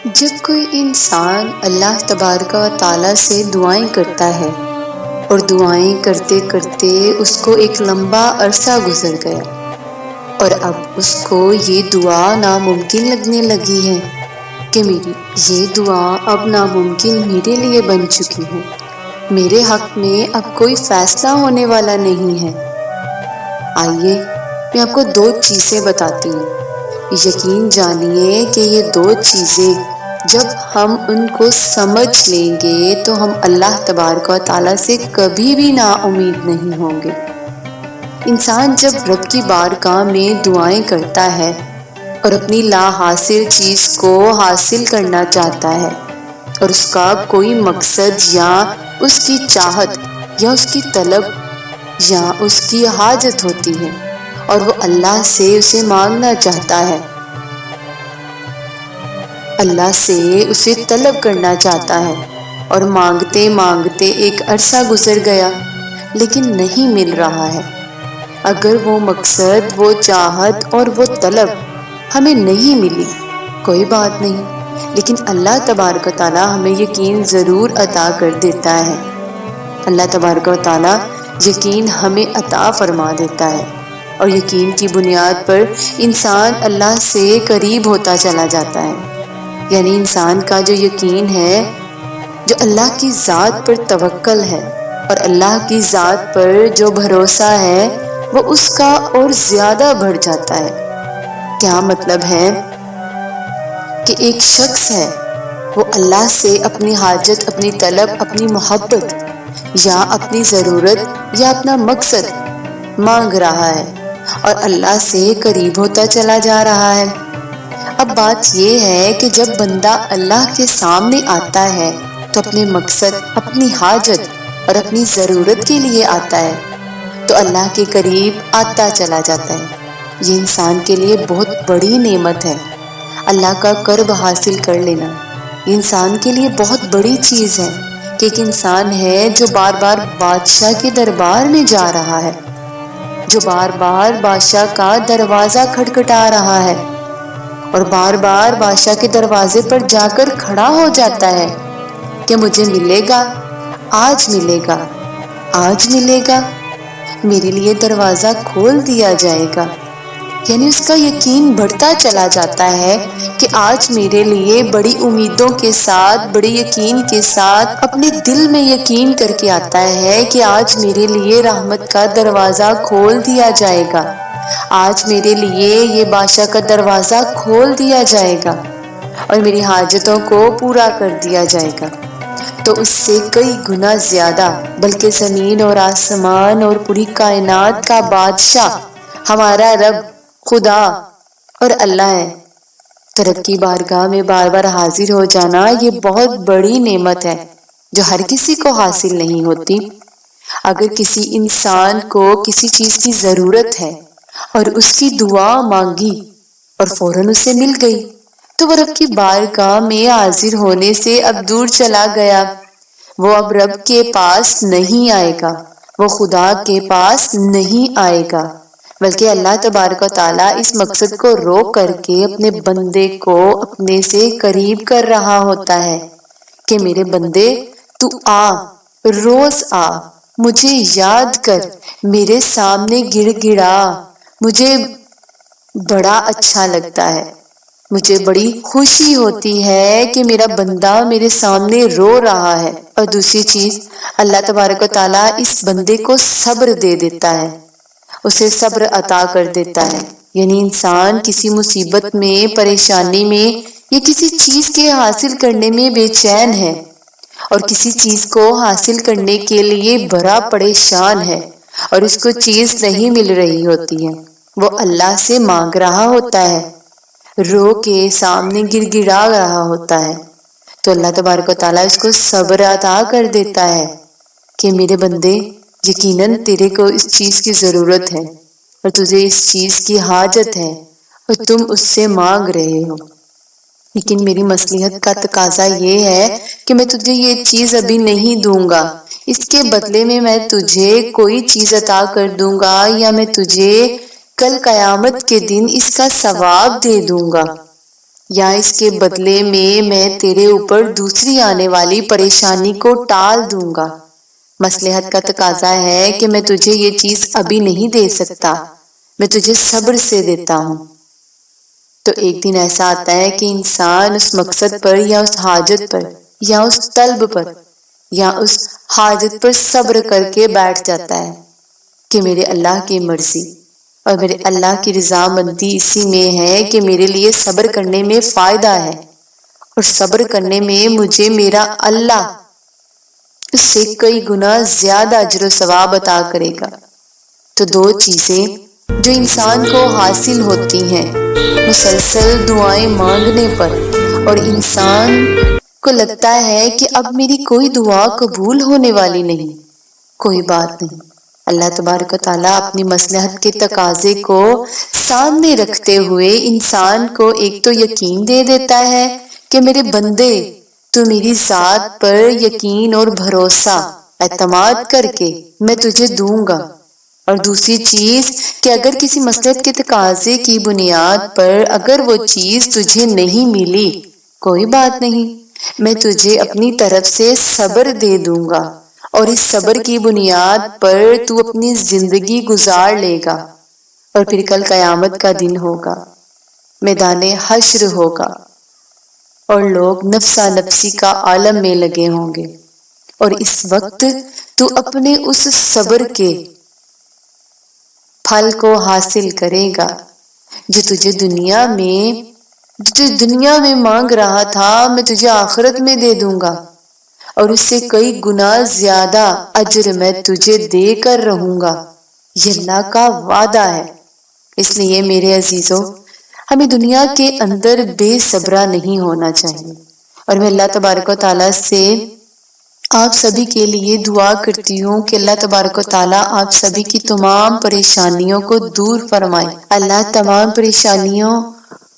جب کوئی انسان اللہ تبارک و تعالیٰ سے دعائیں کرتا ہے اور دعائیں کرتے کرتے اس کو ایک لمبا عرصہ گزر گیا اور اب اس کو یہ دعا ناممکن لگنے لگی ہے کہ میری یہ دعا اب ناممکن میرے لیے بن چکی ہے، میرے حق میں اب کوئی فیصلہ ہونے والا نہیں ہے۔ آئیے میں آپ کو دو چیزیں بتاتی ہوں، یقین جانیے کہ یہ دو چیزیں جب ہم ان کو سمجھ لیں گے تو ہم اللہ تبارک و تعالیٰ سے کبھی بھی نا امید نہیں ہوں گے۔ انسان جب رب کی بارگاہ میں دعائیں کرتا ہے اور اپنی لا حاصل چیز کو حاصل کرنا چاہتا ہے اور اس کا کوئی مقصد یا اس کی چاہت یا اس کی طلب یا اس کی حاجت ہوتی ہے اور وہ اللہ سے اسے مانگنا چاہتا ہے، اللہ سے اسے طلب کرنا چاہتا ہے اور مانگتے مانگتے ایک عرصہ گزر گیا لیکن نہیں مل رہا ہے۔ اگر وہ مقصد، وہ چاہت اور وہ طلب ہمیں نہیں ملی کوئی بات نہیں، لیکن اللہ تبارک و تعالیٰ ہمیں یقین ضرور عطا کر دیتا ہے۔ اللہ تبارک و تعالیٰ یقین ہمیں عطا فرما دیتا ہے اور یقین کی بنیاد پر انسان اللہ سے قریب ہوتا چلا جاتا ہے۔ یعنی انسان کا جو یقین ہے، جو اللہ کی ذات پر توکل ہے اور اللہ کی ذات پر جو بھروسہ ہے، وہ اس کا اور زیادہ بڑھ جاتا ہے۔ کیا مطلب ہے کہ ایک شخص ہے، وہ اللہ سے اپنی حاجت، اپنی طلب، اپنی محبت یا اپنی ضرورت یا اپنا مقصد مانگ رہا ہے اور اللہ سے قریب ہوتا چلا جا رہا ہے۔ اب بات یہ ہے کہ جب بندہ اللہ کے سامنے آتا ہے تو اپنے مقصد، اپنی حاجت اور اپنی ضرورت کے لیے آتا ہے تو اللہ کے قریب آتا چلا جاتا ہے۔ یہ انسان کے لیے بہت بڑی نعمت ہے، اللہ کا قرب حاصل کر لینا۔ یہ انسان کے لیے بہت بڑی چیز ہے کہ ایک انسان ہے جو بار بار بادشاہ کے دربار میں جا رہا ہے، جو بار بار بادشاہ کا دروازہ کھٹکھٹا رہا ہے اور بار بار بادشاہ کے دروازے پر جا کر کھڑا ہو جاتا ہے کہ مجھے ملے گا، آج ملے گا، آج ملے گا، میرے لیے دروازہ کھول دیا جائے گا۔ یعنی اس کا یقین بڑھتا چلا جاتا ہے کہ آج میرے لیے بڑی امیدوں کے ساتھ، بڑے یقین کے ساتھ اپنے دل میں یقین کر کے آتا ہے کہ آج میرے لیے رحمت کا دروازہ کھول دیا جائے گا، آج میرے لیے یہ بادشاہ کا دروازہ کھول دیا جائے گا اور میری حاجتوں کو پورا کر دیا جائے گا۔ تو اس سے کئی گنا زیادہ، بلکہ زمین اور آسمان اور پوری کائنات کا بادشاہ ہمارا رب، خدا اور اللہ ہے۔ تو رب کی بارگاہ میں بار بار حاضر ہو جانا یہ بہت بڑی نعمت ہے جو ہر کسی کو حاصل نہیں ہوتی۔ اگر کسی انسان کو کسی چیز کی ضرورت ہے اور اس کی دعا مانگی اور فوراً اسے مل گئی تو وہ رب کی بارگاہ میں حاضر ہونے سے اب دور چلا گیا، وہ اب رب کے پاس نہیں آئے گا، وہ خدا کے پاس نہیں آئے گا، بلکہ اللہ تبارک و تعالیٰ اس مقصد کو روک کر کے اپنے بندے کو اپنے سے قریب کر رہا ہوتا ہے کہ میرے بندے تو آ، روز آ، مجھے یاد کر، میرے سامنے گڑ گڑا، مجھے بڑا اچھا لگتا ہے، مجھے بڑی خوشی ہوتی ہے کہ میرا بندہ میرے سامنے رو رہا ہے۔ اور دوسری چیز، اللہ تبارک و تعالیٰ اس بندے کو صبر دے دیتا ہے، اسے صبر عطا کر دیتا ہے۔ یعنی انسان کسی مصیبت میں، پریشانی میں یا کسی چیز کے حاصل کرنے میں بے چین ہے اور کسی چیز کو حاصل کرنے کے لیے بڑا پریشان ہے اور اس کو چیز نہیں مل رہی ہوتی ہے، وہ اللہ سے مانگ رہا ہوتا ہے، رو کے سامنے گڑ گڑا رہا ہوتا ہے، تو اللہ تبارک و تعالیٰ اس کو صبر عطا کر دیتا ہے کہ میرے بندے یقیناً تیرے کو اس چیز کی ضرورت ہے اور تجھے اس چیز کی حاجت ہے اور تم اس سے مانگ رہے ہو، لیکن میری مصلحت کا تقاضا یہ ہے کہ میں تجھے یہ چیز ابھی نہیں دوں گا، اس کے بدلے میں تجھے کوئی چیز عطا کر دوں گا یا میں تجھے کل قیامت کے دن اس کا ثواب دے دوں گا۔ یا اس کے بدلے میں تیرے اوپر دوسری آنے والی پریشانی کو ٹال دوں گا۔ مصلحت کا تقاضا ہے کہ میں تجھے یہ چیز ابھی نہیں دے سکتا، میں تجھے صبر سے دیتا ہوں۔ تو ایک دن ایسا آتا ہے کہ انسان اس مقصد پر یا اس حاجت پر یا اس طلب پر یا اس حاجت پر صبر کر کے بیٹھ جاتا ہے کہ میرے اللہ کی مرضی اور میرے اللہ کی رضامندی اسی میں ہے کہ میرے لیے صبر کرنے میں فائدہ ہے، اور صبر کرنے میں مجھے میرا اللہ اس سے کئی گنا زیادہ اجر و ثواب عطا کرے گا۔ تو دو چیزیں جو انسان کو حاصل ہوتی ہیں مسلسل دعائیں مانگنے پر، اور انسان کو لگتا ہے کہ اب میری کوئی دعا قبول ہونے والی نہیں، کوئی بات نہیں، اللہ تبارک و تعالیٰ اپنی مصلحت کے تقاضے کو سامنے رکھتے ہوئے انسان کو ایک تو یقین دے دیتا ہے کہ میرے بندے تو میری ذات پر یقین اور بھروسہ اعتماد کر کے میں تجھے دوں گا، اور دوسری چیز کہ اگر کسی مصلحت کے تقاضے کی بنیاد پر اگر وہ چیز تجھے نہیں ملی، کوئی بات نہیں، میں تجھے اپنی طرف سے صبر دے دوں گا، اور اس صبر کی بنیاد پر تو اپنی زندگی گزار لے گا، اور پھر کل قیامت کا دن ہوگا، میدان حشر ہوگا، اور لوگ نفسا نفسی کا عالم میں لگے ہوں گے، اور اس وقت تو اپنے اس صبر کے پھل کو حاصل کرے گا جو تجھے دنیا میں مانگ رہا تھا، میں تجھے آخرت میں دے دوں گا، اور اس سے کئی گنا زیادہ اجر میں تجھے دے کر رہوں گا۔ یہ اللہ کا وعدہ ہے۔ اس لیے میرے عزیزوں، ہمیں دنیا کے اندر بے صبرا نہیں ہونا چاہیے، اور میں اللہ تبارک و تعالیٰ سے آپ سبھی کے لیے دعا کرتی ہوں کہ اللہ تبارک و تعالیٰ آپ سبھی کی تمام پریشانیوں کو دور فرمائے۔ اللہ تمام پریشانیوں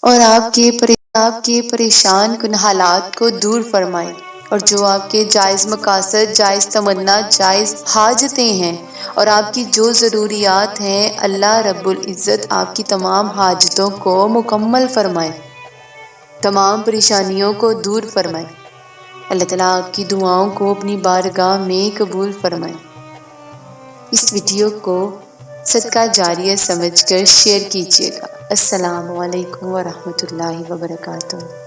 اور آپ کے پریشان کن حالات کو دور فرمائے، اور جو آپ کے جائز مقاصد، جائز تمنا، جائز حاجتیں ہیں اور آپ کی جو ضروریات ہیں، اللہ رب العزت آپ کی تمام حاجتوں کو مکمل فرمائے، تمام پریشانیوں کو دور فرمائے۔ اللہ تعالیٰ آپ کی دعاؤں کو اپنی بارگاہ میں قبول فرمائے۔ اس ویڈیو کو صدقہ جاریہ سمجھ کر شیئر کیجیے گا۔ السلام علیکم ورحمۃ اللہ وبرکاتہ۔